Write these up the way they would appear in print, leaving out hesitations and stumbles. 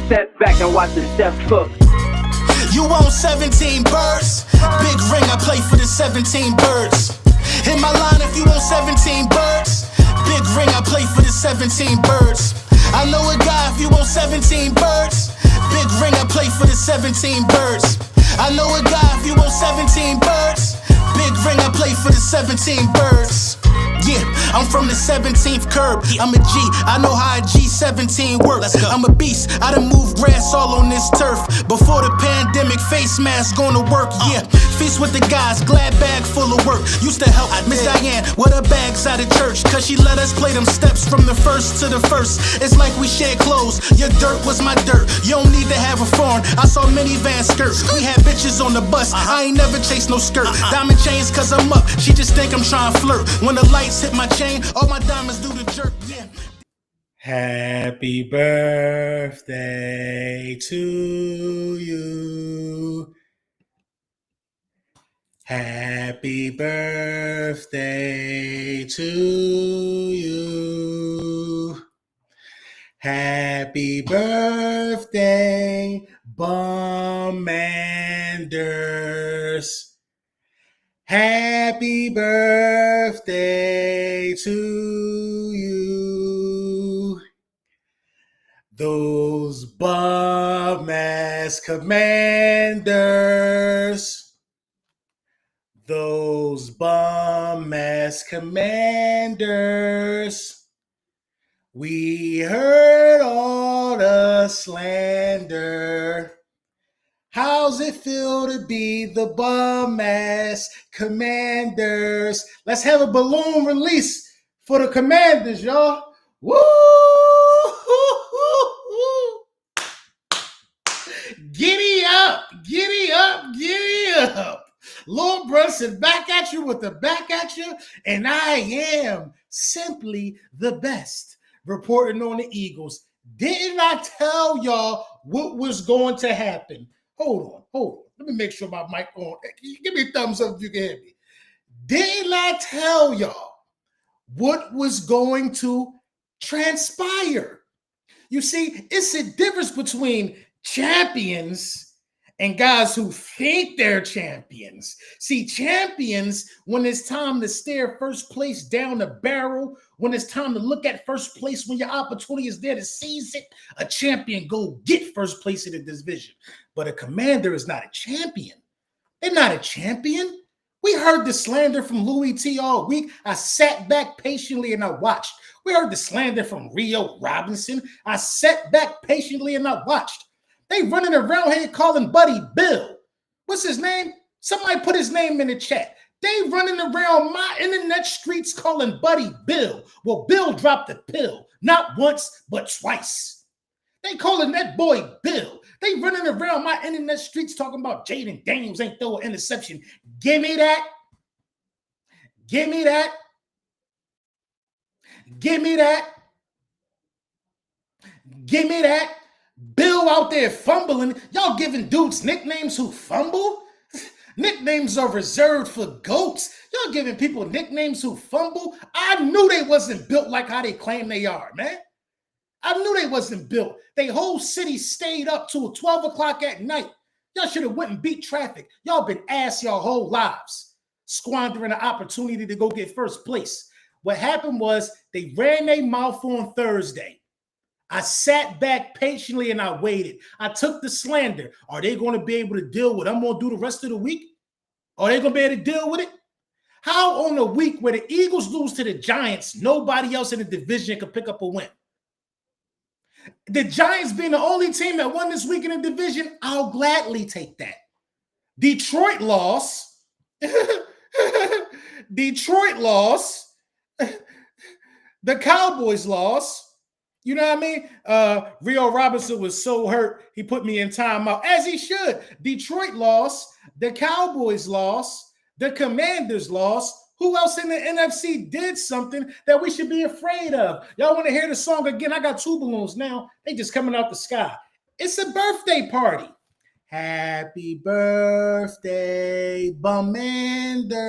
Step back and watch the chef cook. You own 17 birds. Big ring, I play for the 17 birds. Hit my line if you own 17 birds. Big ring, I play for the 17 birds. I know a guy if you own 17 birds. Big ring, I play for the 17 birds. I know a guy if you own 17 birds. Big ring, I play for the 17 birds. Yeah, I'm from the 17th curb. I'm a G, I know how a G17 works. I'm a beast, I done moved grass all on this turf. Before the pandemic, face mask gonna work, yeah. Feast with the guys, glad bag full of work. Used to help Miss Diane with her bags out of church, cause she let us play them steps from the first to the first. It's like we shared clothes, your dirt was my dirt. You don't need to have a foreign, I saw minivan skirts. We had bitches on the bus, I ain't never chased no skirt. Diamond chains cause I'm up, she just think I'm trying to flirt. When the lights hit my chain, all my diamonds do the jerk, yeah. Happy birthday to you. Happy birthday to you. Happy birthday, Bum Manders. Happy birthday to you. Those bum-ass commanders. Those bum-ass commanders. We heard all the slander. How's it feel to be the bum-ass commanders? Let's have a balloon release for the commanders, y'all. Woo! Giddy up, giddy up, giddy up. Lord Brunson back at you with the back at you, and I am simply the best reporting on the Eagles. Didn't I tell y'all what was going to happen? Hold on. Let me make sure my mic on. Give me a thumbs up if you can hear me. Didn't I tell y'all what was going to transpire? You see, it's a difference between champions and guys who think they're champions. See, champions, when it's time to stare first place down the barrel, when it's time to look at first place, when your opportunity is there to seize it, a champion go get first place in the division. But a commander is not a champion. They're not a champion. We heard the slander from Louis T all week. I sat back patiently and I watched. We heard the slander from Rio Robinson. I sat back patiently and I watched. They running around here calling Buddy Bill. What's his name? Somebody put his name in the chat. They running around my internet streets calling Buddy Bill. Well, Bill dropped the pill. Not once, but twice. They calling that boy Bill. They running around my internet streets talking about Jaden Daniels ain't throw an interception. Give me that. Give me that. Give me that. Give me that. Bill out there fumbling. Y'all giving dudes nicknames who fumble? Nicknames are reserved for goats. Y'all giving people nicknames who fumble? I knew they wasn't built like how they claim they are, man. I knew they wasn't built. They whole city stayed up till 12 o'clock at night. Y'all should have went and beat traffic. Y'all been ass your whole lives, squandering an opportunity to go get first place. What happened was they ran their mouth on Thursday. I sat back patiently and I waited. I took the slander. Are they going to be able to deal with what I'm going to do the rest of the week? Are they going to be able to deal with it? How on a week where the Eagles lose to the Giants, nobody else in the division could pick up a win? The Giants being the only team that won this week in the division, I'll gladly take that. Detroit lost. Detroit lost. The Cowboys lost. You know what I mean? Rio Robinson was so hurt, he put me in timeout, as he should. Detroit lost. The Cowboys lost. The Commanders lost. Who else in the NFC did something that we should be afraid of? Y'all want to hear the song again? I got two balloons now. They just coming out the sky. It's a birthday party. Happy birthday, Bumanders.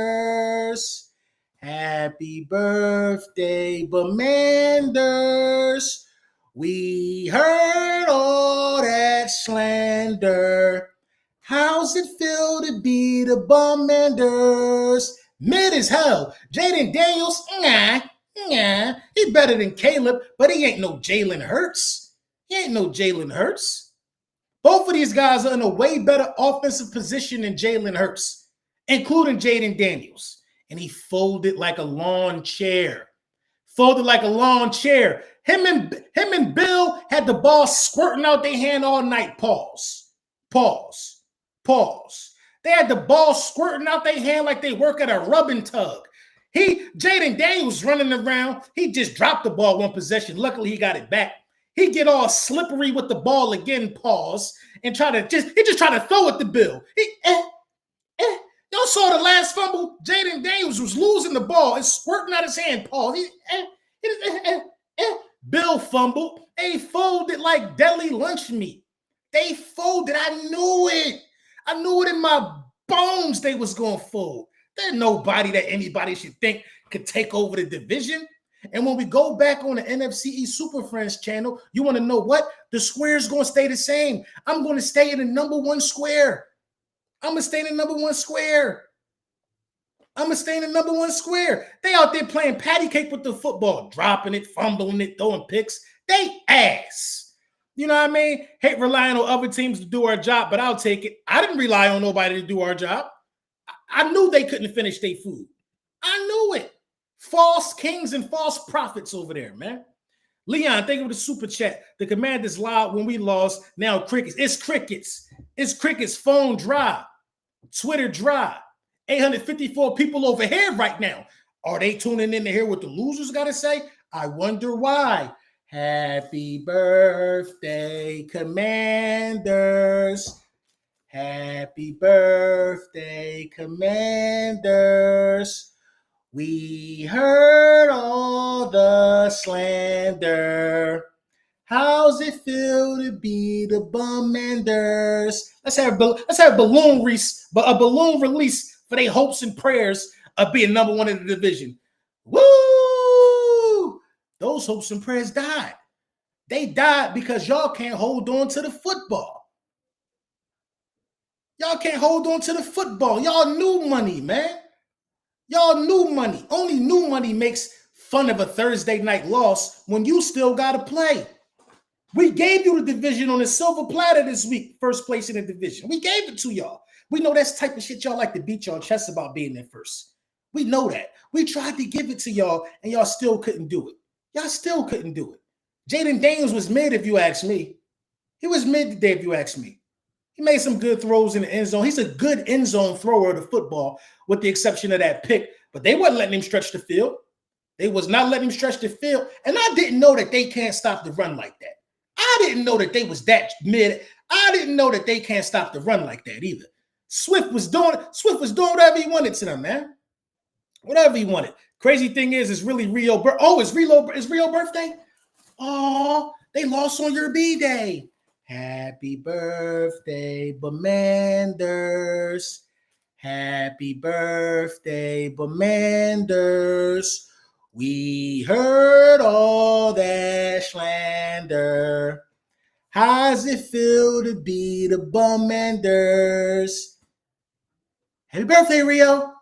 Happy birthday, Bumanders. We heard all that slander. How's it feel to be the Bombanders? Mid as hell. Jaden Daniels, he's better than Caleb, but he ain't no Jalen Hurts. He ain't no Jalen Hurts. Both of these guys are in a way better offensive position than Jalen Hurts, including Jaden Daniels. And he folded like a lawn chair. Folded like a lawn chair. Him and Bill had the ball squirting out their hand all night. Pause. They had the ball squirting out their hand like they work at a rubbing tug. Jaden Daniels running around. He just dropped the ball one possession. Luckily, he got it back. He get all slippery with the ball again, pause, and try to throw at the Bill. Y'all saw the last fumble. Jaden Daniels was losing the ball and squirting out his hand, pause. Bill fumbled. They folded like deli lunch meat. They folded. I knew it. I knew it in my bones they was going to fold. There's nobody that anybody should think could take over the division. And when we go back on the NFC East Super Friends channel, you want to know what? The square is going to stay the same. I'm going to stay in the number one square. I'm going to stay in the number one square. They out there playing patty cake with the football, dropping it, fumbling it, throwing picks. They ass. You know what I mean? Hate relying on other teams to do our job, but I'll take it. I didn't rely on nobody to do our job. I knew they couldn't finish their food. I knew it. False kings and false prophets over there, man. Leon, thank you for the super chat. The Commanders lied when we lost. Now crickets. It's crickets. It's crickets. Phone dry. Twitter dry. 854 people over here right now. Are they tuning in to hear what the losers got to say? I wonder why. Happy birthday, Commanders. Happy birthday, Commanders. We heard all the slander. How's it feel to be the Bombanders? Let's have a balloon release for their hopes and prayers of being number one in the division. Woo! Those hopes and prayers died. They died because y'all can't hold on to the football. Y'all can't hold on to the football. Y'all new money, man. Y'all new money. Only new money makes fun of a Thursday night loss when you still got to play. We gave you the division on a silver platter this week, first place in the division. We gave it to y'all. We know that's the type of shit y'all like to beat your chest about being there first. We know that. We tried to give it to y'all, and y'all still couldn't do it. Y'all still couldn't do it. Jaden Daniels was mid, if you ask me. He was mid today, if you ask me. He made some good throws in the end zone. He's a good end zone thrower of the football, with the exception of that pick. But they wasn't letting him stretch the field. They was not letting him stretch the field. And I didn't know that they can't stop the run like that. I didn't know that they was that mid. I didn't know that they can't stop the run like that either. Swift was doing whatever he wanted to them, man. Whatever he wanted. Crazy thing is, it's really Rio. It's Rio birthday? Oh, they lost on your B-Day. Happy birthday, Bombanders. Happy birthday, Bombanders. We heard all that slander. How's it feel to be the Bombanders? Happy birthday, Rio.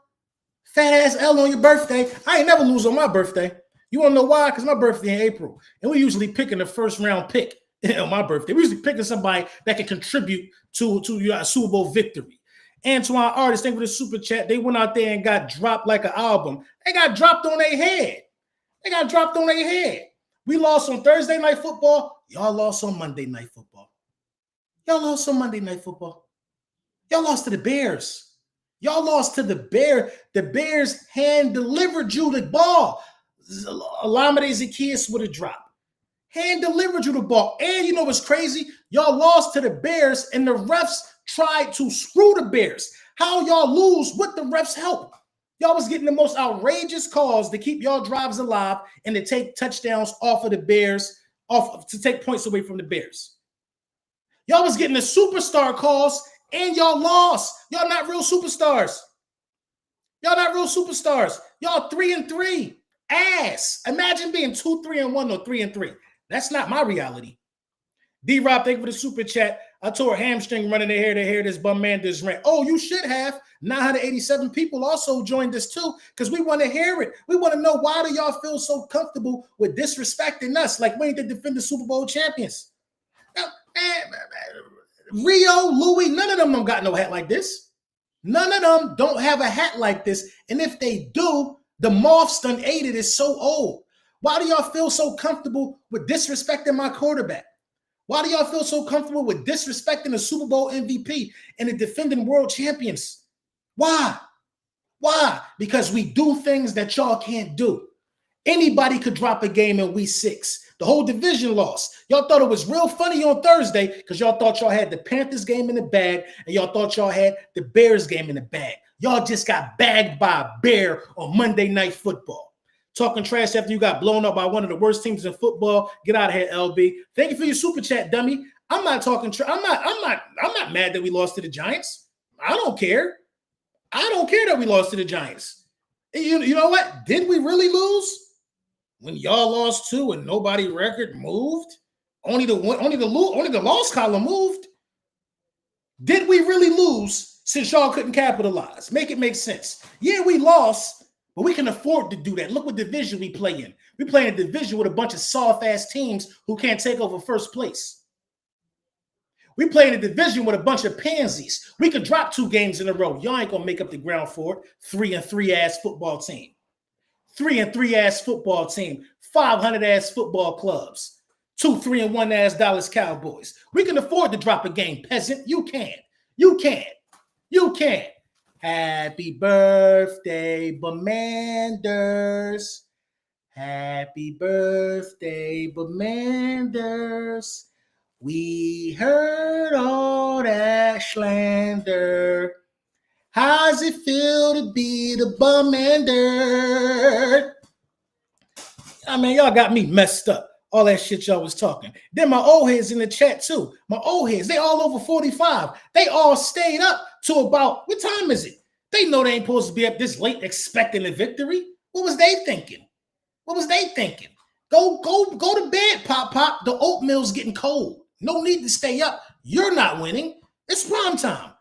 Fat ass L on your birthday. I ain't never lose on my birthday. You want to know why? Because my birthday in April. And we usually picking the first round pick on my birthday. We usually picking somebody that can contribute to your Super Bowl victory. Antoine Artist, thank you for the super chat. They went out there and got dropped like an album. They got dropped on their head. We lost on Thursday Night Football. Y'all lost on Monday Night Football. Y'all lost to the Bears. Y'all lost to the Bears. The Bears hand delivered you the ball. Olamide Zaccheaus would have dropped. Hand delivered you the ball. And you know what's crazy? Y'all lost to the Bears, and the refs tried to screw the Bears. How y'all lose with the refs' help? Y'all was getting the most outrageous calls to keep y'all drives alive and to take touchdowns off of the Bears, to take points away from the Bears. Y'all was getting the superstar calls, and y'all lost. Y'all not real superstars. Y'all 3-3. Ass. Imagine being 2-3-1 or 3-3. That's not my reality. D-Rob, thank you for the super chat. I tore a hamstring running their hair to hear this bum Manders rant. Oh, you should have. 987 people also joined us too because we want to hear it. We want to know, why do y'all feel so comfortable with disrespecting us like we ain't the defending Super Bowl champions? Rio, Louis, none of them don't got no hat like this. None of them don't have a hat like this. And if they do, the Moths done ate it. Is so old. Why do y'all feel so comfortable with disrespecting my quarterback? Why do y'all feel so comfortable with disrespecting the Super Bowl MVP and the defending world champions? Why? Why? Because we do things that y'all can't do. Anybody could drop a game in week 6. The whole division lost. Y'all thought it was real funny on Thursday because y'all thought y'all had the Panthers game in the bag and y'all thought y'all had the Bears game in the bag. Y'all just got bagged by a bear on Monday Night Football. Talking trash after you got blown up by one of the worst teams in football. Get out of here, LB. Thank you for your super chat, dummy. I'm not talking trash. I'm not mad that we lost to the Giants. I don't care. I don't care that we lost to the Giants. You know what? Did we really lose? When y'all lost 2 and nobody record moved? Only the loss column moved. Did we really lose since y'all couldn't capitalize? Make it make sense. Yeah, we lost, but we can afford to do that. Look what division we play in. We play in a division with a bunch of soft-ass teams who can't take over first place. We play in a division with a bunch of pansies. We could drop 2 games in a row. Y'all ain't going to make up the ground for it. 3-3 ass football team. 3-3 ass football team. 500 ass football clubs. 2-3-1 ass Dallas Cowboys. We can afford to drop a game, peasant. You can. You can. You can. Happy birthday, Bamanders. Happy birthday, Bamanders. We heard all that slander. How's it feel to be the Bamander? I mean, y'all got me messed up. All that shit y'all was talking. Then my old heads in the chat too. My old heads, they all over 45. They all stayed up to about, what time is it? They know they ain't supposed to be up this late expecting a victory. What was they thinking? What was they thinking? Go to bed, Pop. The oatmeal's getting cold. No need to stay up. You're not winning. It's prime time.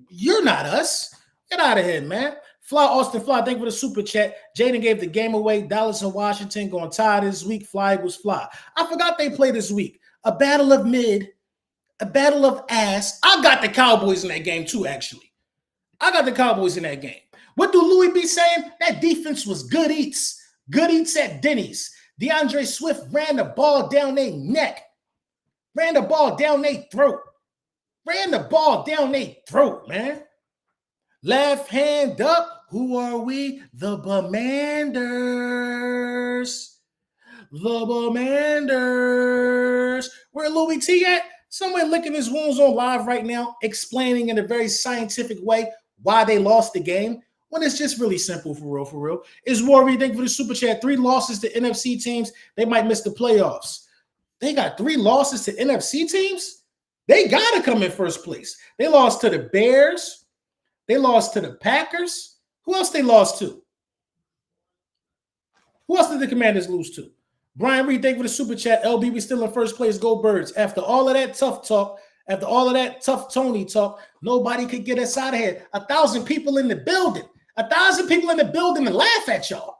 You're not us. Get out of here, man. Fly Austin Fly, thank you for the super chat. Jaden gave the game away. Dallas and Washington going tie this week. Fly was fly. I forgot they play this week. A battle of mid, a battle of ass. I got the Cowboys in that game too, actually. I got the Cowboys in that game. What do Louis be saying? That defense was good eats. Good eats at Denny's. DeAndre Swift ran the ball down their neck. Ran the ball down their throat. Ran the ball down their throat, man. Left hand up. Who are we? The Bamanders. The Bamanders. Where Louis T at? Somewhere licking his wounds on live right now, explaining in a very scientific way why they lost the game. When it's just really simple, for real. Is Warrior, thank you for the super chat. 3 losses to NFC teams. They might miss the playoffs. They got 3 losses to NFC teams? They got to come in first place. They lost to the Bears. They lost to the Packers. Who else they lost to? Who else did the Commanders lose to? Brian Reed, thank you for the super chat. LB, we still in first place. Go Birds. After all of that tough talk, after all of that tough Tony talk, nobody could get us out of here. 1,000 people in the building. 1,000 people in the building to laugh at y'all.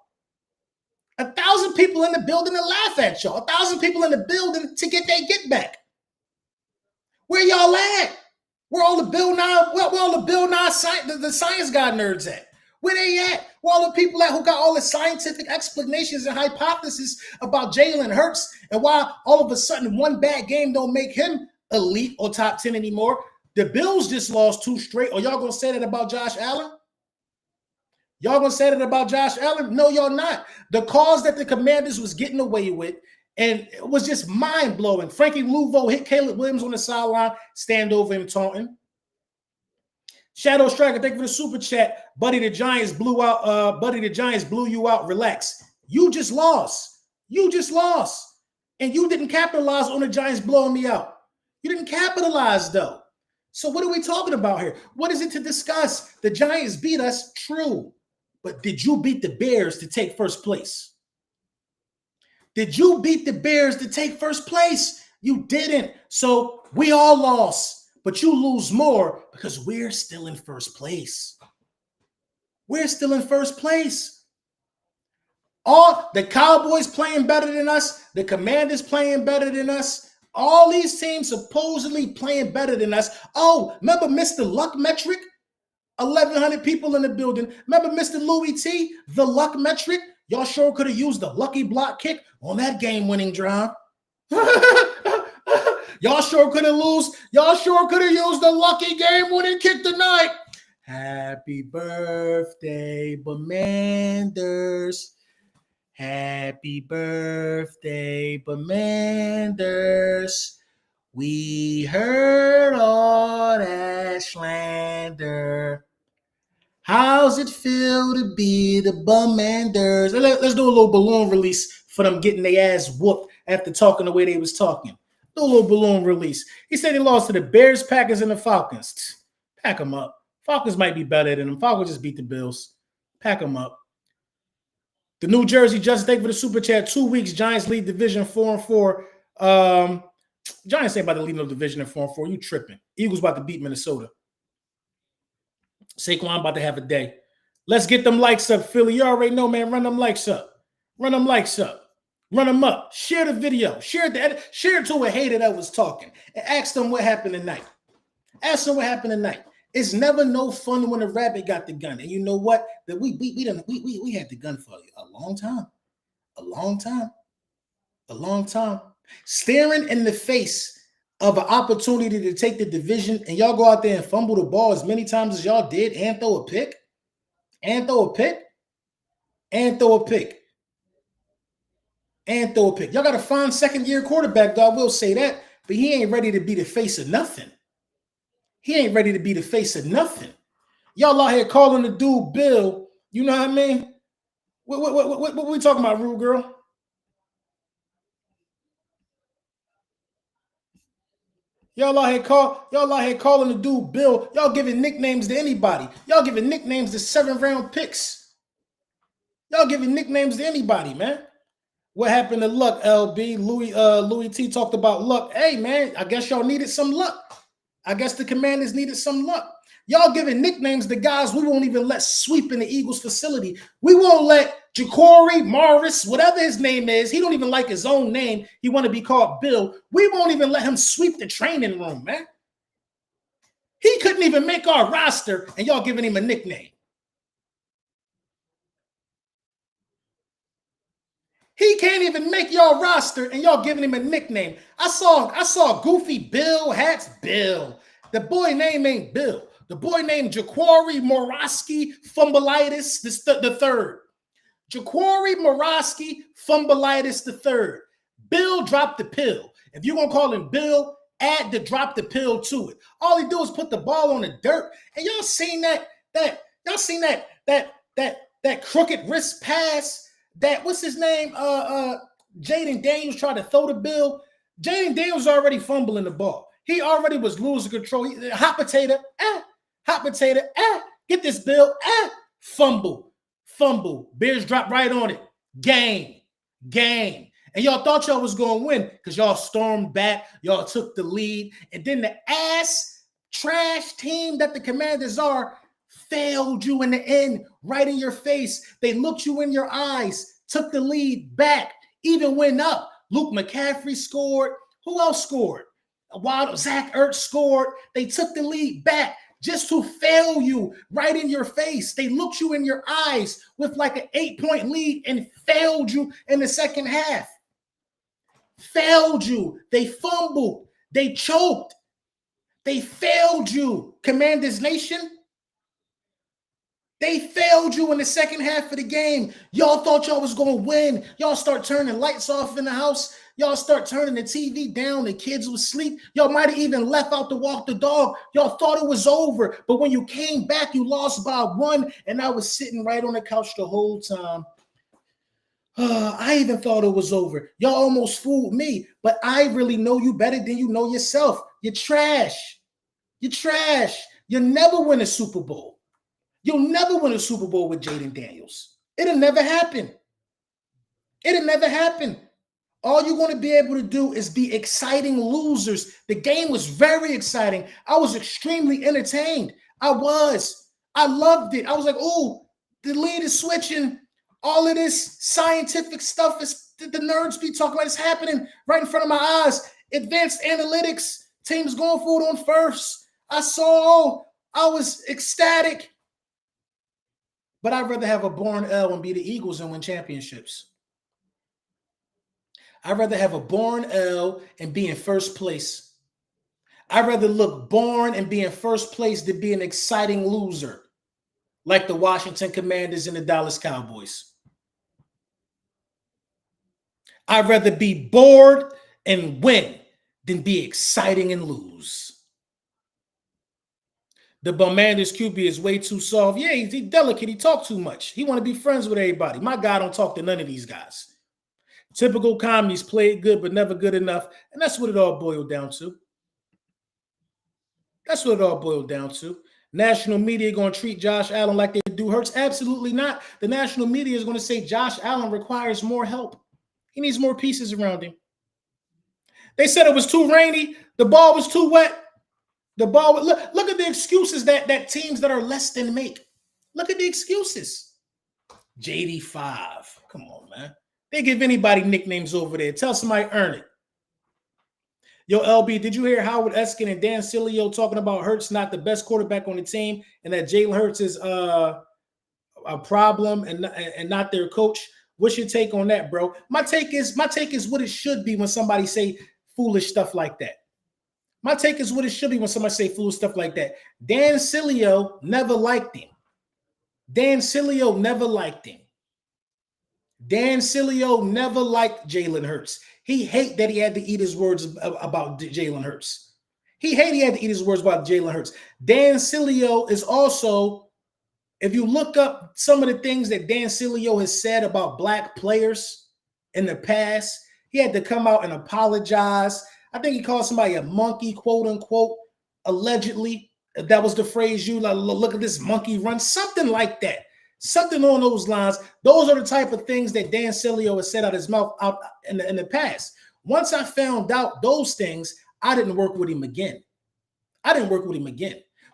1,000 people in the building to laugh at y'all. 1,000 people in the building to get their get back. Where y'all at? Where all the Bill Nye, the science guy nerds at? Where they at? Where all the people at who got all the scientific explanations and hypotheses about Jalen Hurts and why all of a sudden one bad game don't make him elite or top 10 anymore? The Bills just lost 2 straight. Or y'all gonna say that about Josh Allen? Y'all gonna say that about Josh Allen? No, y'all not. The calls that the Commanders was getting away with, and it was just mind-blowing. Frankie Louvo hit Caleb Williams on the sideline, stand over him taunting. Shadow Striker, thank you for the super chat. Buddy, the Giants blew you out. Relax. You just lost. And you didn't capitalize on the Giants blowing me out. You didn't capitalize, though. So what are we talking about here? What is it to discuss? The Giants beat us, true. But did you beat the Bears to take first place? Did you beat the Bears to take first place? You didn't. So we all lost, but you lose more because we're still in first place. We're still in first place. All the Cowboys playing better than us, the Commanders playing better than us, all these teams supposedly playing better than us. Oh, remember Mr. Luck Metric? 1,100 people in the building. Remember Mr. Louis T, the Luck Metric? Y'all sure could have used the lucky block kick on that game-winning drive. Y'all sure could have used the lucky game-winning kick tonight. Happy birthday, Bemanders. Happy birthday, Bemanders. We heard all that slander. How's it feel to be the Bemanders? Let's do a little balloon release for them getting their ass whooped after talking the way they was talking. Do a little balloon release. He said he lost to the Bears, Packers, and the Falcons. Pack them up. Falcons might be better than them. Falcons just beat the Bills. Pack them up. The New Jersey Justice, thank you for the super chat. 2 weeks, Giants lead division 4-4. Giants ain't about to lead no division in 4-4. You tripping. Eagles about to beat Minnesota. Saquon about to have a day. Let's get them likes up, Philly. You already know, man. Run them likes up. Run them likes up. Run them up. Share the video. Share it to a hater that was talking. And ask them what happened tonight. Ask them what happened tonight. It's never no fun when a rabbit got the gun. And you know what? That we had the gun for a long time. A long time. A long time. Staring in the face of an opportunity to take the division, and y'all go out there and fumble the ball as many times as y'all did and throw a pick. And throw a pick. And throw a pick. And throw a pick. Y'all got to find second-year quarterback, though. I will say that. But he ain't ready to be the face of nothing. He ain't ready to be the face of nothing. Y'all out here calling the dude Bill. You know what I mean? What we talking about, Rude Girl? Y'all out here calling the dude Bill. Y'all giving nicknames to anybody. Y'all giving nicknames to 7th-round picks. Y'all giving nicknames to anybody, man. What happened to Luck, LB? Louis T talked about luck. Hey, man, I guess y'all needed some luck. I guess the Commanders needed some luck. Y'all giving nicknames to guys we won't even let sweep in the Eagles facility. We won't let Jacory Morris, whatever his name is, he don't even like his own name. He want to be called Bill. We won't even let him sweep the training room, man. He couldn't even make our roster, and y'all giving him a nickname. He can't even make y'all roster, and y'all giving him a nickname. I saw Goofy Bill hats. Bill. The boy name ain't Bill. The boy named Jacory Morosky Fumbleitis the third. Jacory Morosky Fumbleitis the third. Bill dropped the pill. If you're gonna call him Bill, add the drop the pill to it. All he do is put the ball on the dirt. And y'all seen that crooked wrist pass. That what's his name? Jaden Daniels tried to throw the Bill. Jaden Daniels already fumbling the ball. He already was losing control. Hot potato, get this Bill, fumble. Bears drop right on it. Game. And y'all thought y'all was going to win because y'all stormed back. Y'all took the lead. And then the ass trash team that the Commanders are failed you in the end, right in your face. They looked you in your eyes, took the lead back, even went up. Luke McCaffrey scored. Who else scored? Zach Ertz scored. They took the lead back just to fail you right in your face. They looked you in your eyes with like an 8-point lead and failed you in the second half. Failed you. They fumbled. They choked. They failed you, Commanders Nation. They failed you in the second half of the game. Y'all thought y'all was going to win. Y'all start turning lights off in the house. Y'all start turning the TV down. The kids was asleep. Y'all might have even left out to walk the dog. Y'all thought it was over. But when you came back, you lost by 1. And I was sitting right on the couch the whole time. I even thought it was over. Y'all almost fooled me. But I really know you better than you know yourself. You're trash. You're trash. You'll never win a Super Bowl. You'll never win a Super Bowl with Jaden Daniels. It'll never happen. It'll never happen. All you're going to be able to do is be exciting losers. The game was very exciting. I was extremely entertained. I loved it. I was like, oh, the lead is switching. All of this scientific stuff is the nerds be talking about. It's happening right in front of my eyes. Advanced analytics, teams going for it on first. I was ecstatic. But I'd rather have a boring L and be the Eagles and win championships. I'd rather have a boring L and be in first place. I'd rather look boring and be in first place than be an exciting loser like the Washington Commanders and the Dallas Cowboys. I'd rather be bored and win than be exciting and lose. The Commanders QB is way too soft. Yeah, he's delicate. He talk too much. He want to be friends with everybody. My guy don't talk to none of these guys. Typical commies, played good but never good enough. And that's what it all boiled down to. That's what it all boiled down to. National media going to treat Josh Allen like they do Hurts? Absolutely not. The national media is going to say Josh Allen requires more help. He needs more pieces around him. They said it was too rainy. The ball was too wet. Look at the excuses that teams that are less than make. Look at the excuses. JD5. Come on, man. They give anybody nicknames over there. Tell somebody earn it. Yo, LB, did you hear Howard Eskin and Dan Sileo talking about Hurts not the best quarterback on the team and that Jalen Hurts is a problem and not their coach? What's your take on that, bro? My take is what it should be when somebody say foolish stuff like that. My take is what it should be when somebody say foolish stuff like that. Dan Sileo never liked him. Dan Sileo never liked Jalen Hurts. He hate that he had to eat his words about Jalen Hurts. Dan Sileo is also, if you look up some of the things that Dan Sileo has said about black players in the past, he had to come out and apologize. I think he called somebody a monkey, quote unquote, allegedly. That was the phrase you like, look at this monkey run, something like that. Something on those lines. Those are the type of things that Dan Sileo has said out his mouth out in the past. Once I found out those things, I didn't work with him again.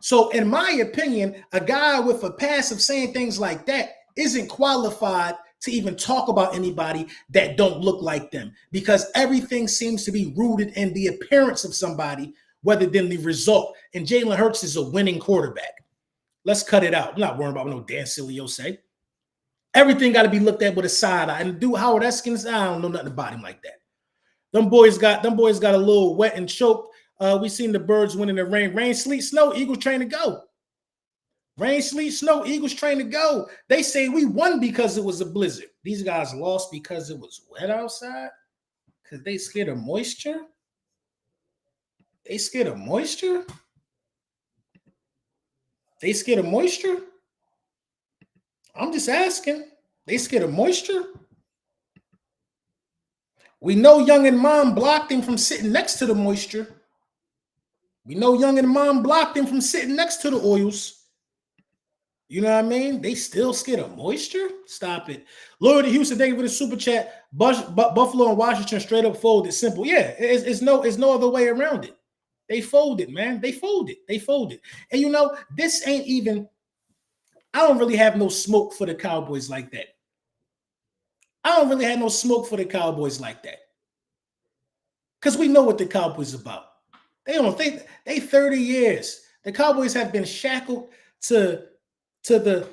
So in my opinion, a guy with a past of saying things like that isn't qualified to even talk about anybody that don't look like them, because everything seems to be rooted in the appearance of somebody rather than the result. And Jalen Hurts is a winning quarterback. Let's cut it out. I'm not worrying about what no Dan Sileo say. Everything got to be looked at with a side eye. And Howard Eskins, I don't know nothing about him like that. Them boys got a little wet and choked. We seen the birds win in the rain. Rain, sleet, snow, Eagles train to go. Rain, sleet, snow, Eagles train to go. They say we won because it was a blizzard. These guys lost because it was wet outside? Because they scared of moisture? They scared of moisture? I'm just asking. They scared of moisture? We know Young and Mom blocked him from sitting next to the moisture. We know Young and Mom blocked him from sitting next to the oils. You know what I mean? They still scared of moisture? Stop it. Lloyd Houston, thank you for the super chat. Buffalo and Washington straight up folded. Simple. Yeah, it's no other way around it. They folded, man. They folded. And you know, this ain't even, I don't really have no smoke for the Cowboys like that. Because we know what the Cowboys about. They don't think they 30 years. The Cowboys have been shackled to the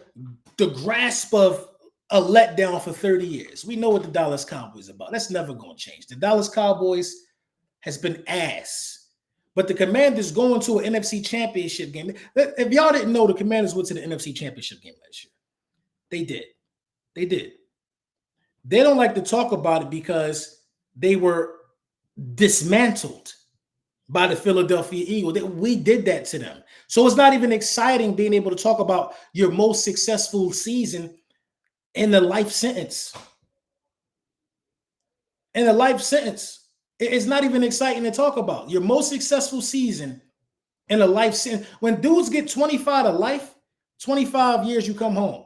grasp of a letdown for 30 years. We know what the Dallas Cowboys about. That's never going to change. The Dallas Cowboys has been ass. But the Commanders going to an NFC Championship game. If y'all didn't know, the Commanders went to the NFC Championship game last year. They did. They don't like to talk about it because they were dismantled by the Philadelphia Eagles. We did that to them. So it's not even exciting being able to talk about your most successful season in the life sentence. It's not even exciting to talk about. Your most successful season in a life sentence. When dudes get 25 to life, 25 years you come home.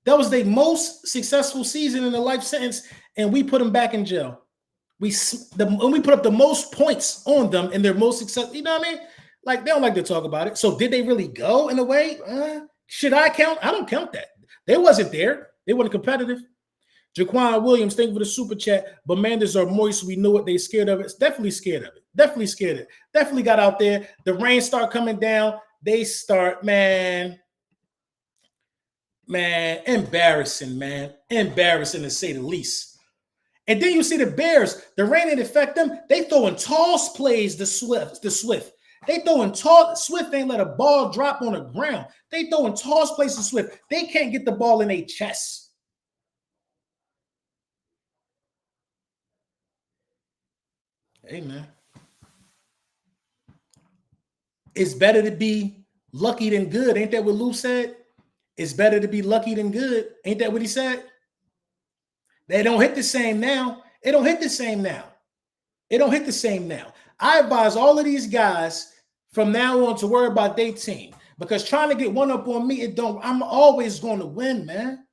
That was their most successful season in a life sentence, and we put them back in jail. When we put up the most points on them and their most success, you know what I mean? Like, they don't like to talk about it. So did they really go in a way? Should I count? I don't count that. They wasn't there. They weren't competitive. Jaquan Williams, thank you for the super chat. But Manders are moist. We knew it. They scared of it. Definitely scared of it. Definitely scared of it. Definitely got out there. The rain start coming down. They start, man, embarrassing, man. Embarrassing to say the least. And then you see the Bears. The rain didn't affect them. They throwing toss plays to Swift. They throwing Swift ain't let a ball drop on the ground. They throwing toss plays to Swift. They can't get the ball in their chest. Hey, man. It's better to be lucky than good. Ain't that what Lou said? It's better to be lucky than good. Ain't that what he said? They don't hit the same now. It don't hit the same now. It don't hit the same now. I advise all of these guys from now on to worry about their team, because trying to get one up on me, I'm always going to win, man.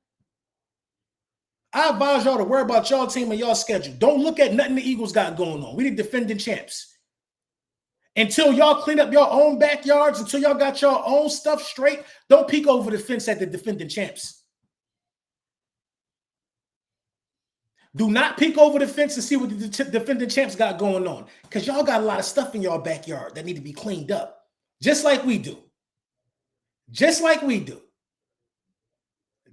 I advise y'all to worry about y'all team and y'all schedule. Don't look at nothing the Eagles got going on. We the defending champs. Until y'all clean up your own backyards, until y'all got your own stuff straight, don't peek over the fence at the defending champs. Do not peek over the fence and see what the defending champs got going on, because y'all got a lot of stuff in your backyard that need to be cleaned up, just like we do. Just like we do.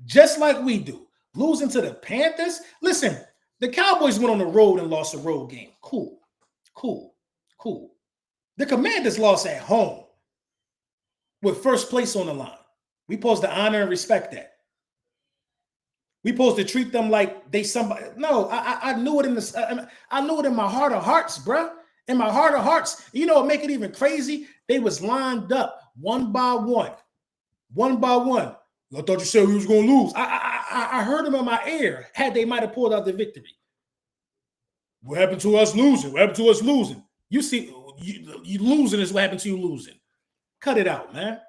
Just like we do. Losing to the Panthers? Listen, the Cowboys went on the road and lost a road game. Cool. The Commanders lost at home with first place on the line. We supposed to honor and respect that. We supposed to treat them like they somebody. No, I knew it I knew it in my heart of hearts, bro. In my heart of hearts. You know what make it even crazy? They was lined up one by one. One by one. I thought you said we was going to lose. I heard them in my ear. They might have pulled out the victory. What happened to us losing? What happened to us losing? You see, you losing is what happened to you losing. Cut it out, man.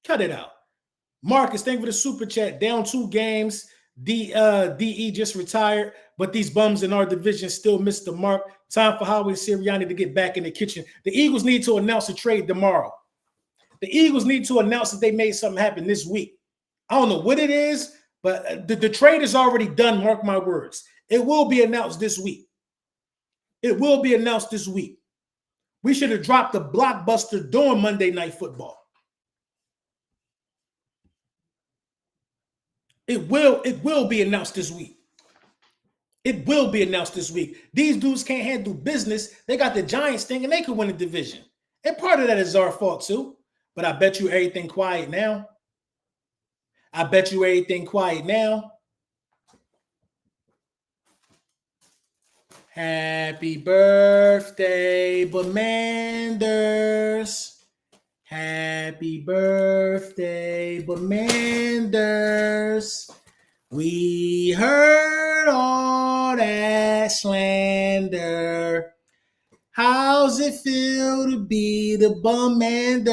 Cut it out. Marcus, thank you for the super chat. Down 2 games. DE just retired, but these bums in our division still missed the mark. Time for Howie and Sirianni to get back in the kitchen. The Eagles need to announce a trade tomorrow. The Eagles need to announce that they made something happen this week. I don't know what it is, but the trade is already done. Mark my words. It will be announced this week. It will be announced this week. We should have dropped the blockbuster during Monday Night Football. It will be announced this week. It will be announced this week. These dudes can't handle business. They got the Giants thing, and they could win the division. And part of that is our fault too. But I bet you everything quiet now. I bet you everything quiet now. Happy birthday, Bamanders. Happy birthday, Bamanders. We heard all that slander. How's it feel to be the Bamanders?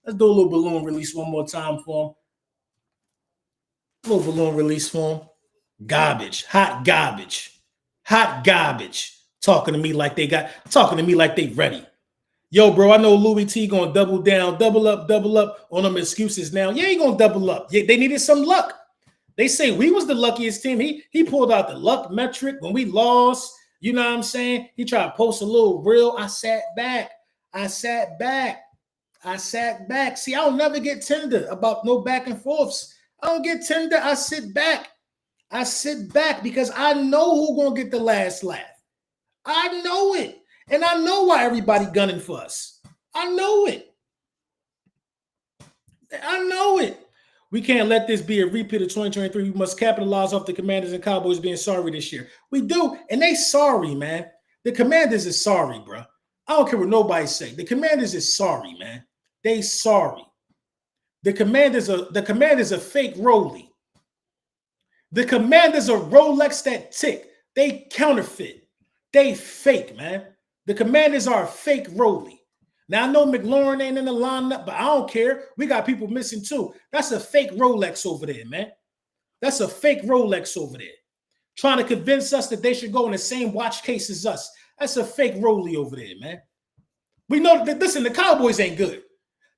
Let's do a little balloon release one more time for him. A little balloon release for him. Garbage. Hot garbage. Hot garbage. Talking to me like they ready. Yo, bro, I know Louis T gonna double up on them excuses now. Yeah, he gonna double up. Yeah, they needed some luck. They say we was the luckiest team. He pulled out the luck metric when we lost. You know what I'm saying? He tried to post a little reel. I sat back. See, I don't never get tender about no back and forths. I don't get tender. I sit back because I know who's going to get the last laugh. I know it. And I know why everybody gunning for us. I know it. We can't let this be a repeat of 2023. We must capitalize off the Commanders and Cowboys being sorry this year. We do. And they sorry, man. The Commanders is sorry, bro. I don't care what nobody say. The Commanders is sorry, man. They sorry. The Commanders are fake Rolly. The Commanders are Rolex that tick. They counterfeit. They fake, man. The Commanders are a fake Rolly. Now, I know McLaurin ain't in the lineup, but I don't care. We got people missing too. That's a fake Rolex over there, man. That's a fake Rolex over there. trying to convince us that they should go in the same watch case as us. That's a fake Rolly over there, man. We know that, listen, the Cowboys ain't good.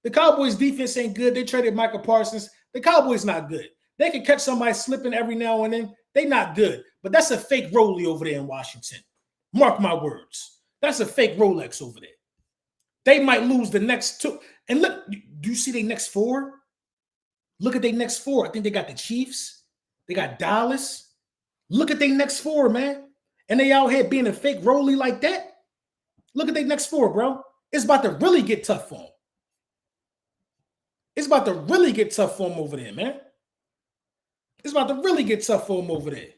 The Cowboys defense ain't good. They traded Michael Parsons. The Cowboys not good. They can catch somebody slipping every now and then. They not good. But that's a fake Rolly over there in Washington. Mark my words. That's a fake Rolex over there. They might lose the next two. And look, do you see their next four? Look at their next four. I think they got the Chiefs. They got Dallas. Look at their next four, man. And they out here being a fake Rolly like that. Look at their next four, bro. It's about to really get tough for them. It's about to really get tough for them over there, man. It's about to really get tough for them over there.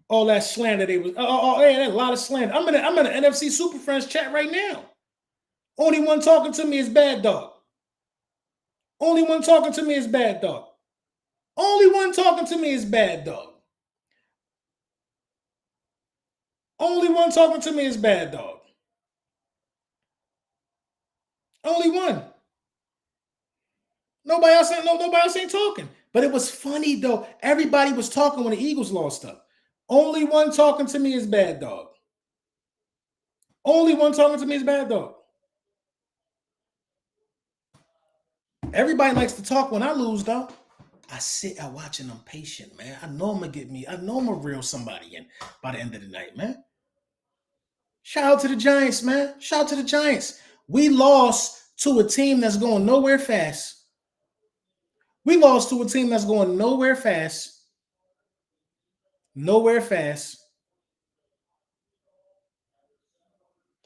All that slander they was. Yeah, a lot of slander. I'm in an NFC Super Friends chat right now. Only one talking to me is Bad Dog. Only one talking to me is Bad Dog. Only one talking to me is Bad Dog. Only one talking to me is Bad Dog. Only one. Nobody else ain't talking. But it was funny though. Everybody was talking when the Eagles lost up. Only one talking to me is Bad Dog. Only one talking to me is Bad Dog. Everybody likes to talk when I lose, though. I sit, I watch, and I'm patient, man. I know I'm gonna get me. I know I'm gonna reel somebody in by the end of the night, man. Shout out to the Giants, man. Shout out to the Giants. We lost to a team that's going nowhere fast. We lost to a team that's going nowhere fast. Nowhere fast.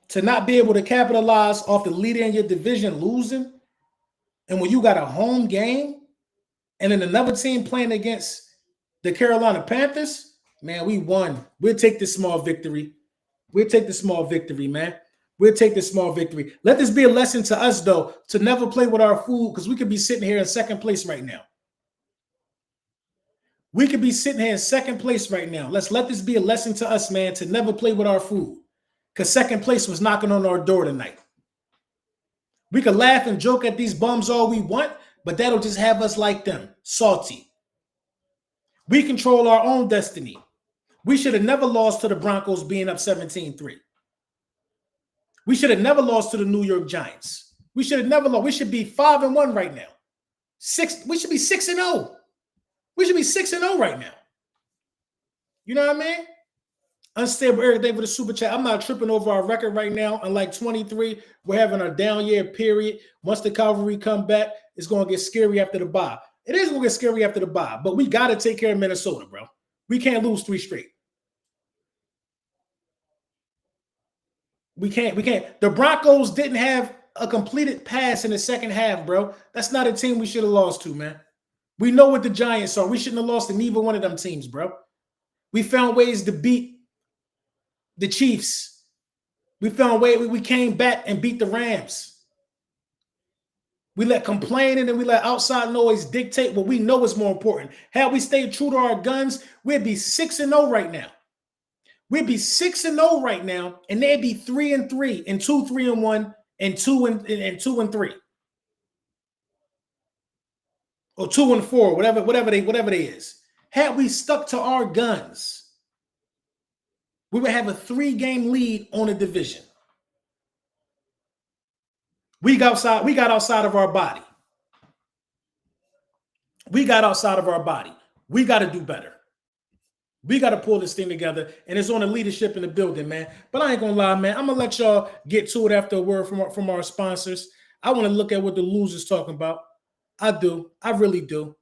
To not be able to capitalize off the leader in your division losing, and when you got a home game, and then another team playing against the Carolina Panthers, man, we won. We'll take this small victory. We'll take the small victory, man. We'll take this small victory. Let this be a lesson to us, though, to never play with our food, because we could be sitting here in second place right now. We could be sitting here in second place right now. Let's let this be a lesson to us, man, to never play with our food, because second place was knocking on our door tonight. We could laugh and joke at these bums all we want, but that'll just have us like them, salty. We control our own destiny. We should have never lost to the Broncos being up 17-3. We should have never lost to the New York Giants. We should have never lost. We should be 5-1 right now. We should be 6-0. We should be 6-0 right now. You know what I mean? Unstable Eric Day with a super chat. I'm not tripping over our record right now. Unlike 23, we're having a down year period. Once the cavalry come back, it's going to get scary after the bye. It is going to get scary after the bye, but we got to take care of Minnesota, bro. We can't lose 3 straight. We can't. The Broncos didn't have a completed pass in the second half, bro. That's not a team we should have lost to, man. We know what the Giants are. We shouldn't have lost to neither one of them teams, bro. We found ways to beat the Chiefs. We found a way. We came back and beat the Rams. We let complaining and we let outside noise dictate what we know is more important. Had we stayed true to our guns, we'd be 6-0 right now. We'd be 6-0 right now, and they'd be 3-3 and 2-3-1 and 2-3. Or 2-4, whatever they is. Had we stuck to our guns, we would have a 3-game lead on the division. We got outside of our body. We got outside of our body. We got to do better. We got to pull this thing together, and it's on the leadership in the building, man. But I ain't going to lie, man. I'm going to let y'all get to it after a word from our sponsors. I want to look at what the losers talking about. I do. I really do.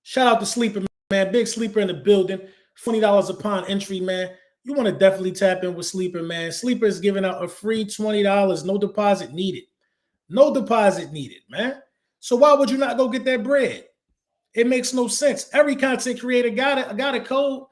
Shout out to Sleeper, man. Big Sleeper in the building. $20 upon entry, man. You want to definitely tap in with Sleeper, man. Sleeper is giving out a free $20. No deposit needed. No deposit needed, man. So why would you not go get that bread? It makes no sense. Every content creator got a code.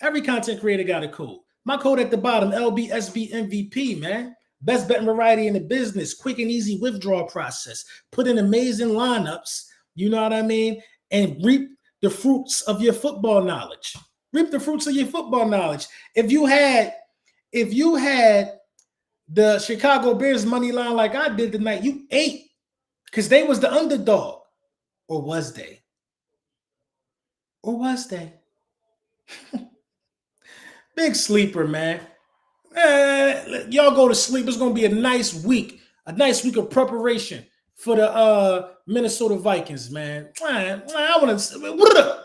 Every content creator got a code. My code at the bottom, LBSBMVP, man. Best betting variety in the business. Quick and easy withdrawal process. Put in amazing lineups. You know what I mean? And reap the fruits of your football knowledge. Reap the fruits of your football knowledge. If you had the Chicago Bears money line like I did tonight, you ate because they was the underdog. Or was they? Or was they? Big sleeper, man. Y'all go to sleep. It's gonna be a nice week of preparation for the Minnesota Vikings, man. I want to.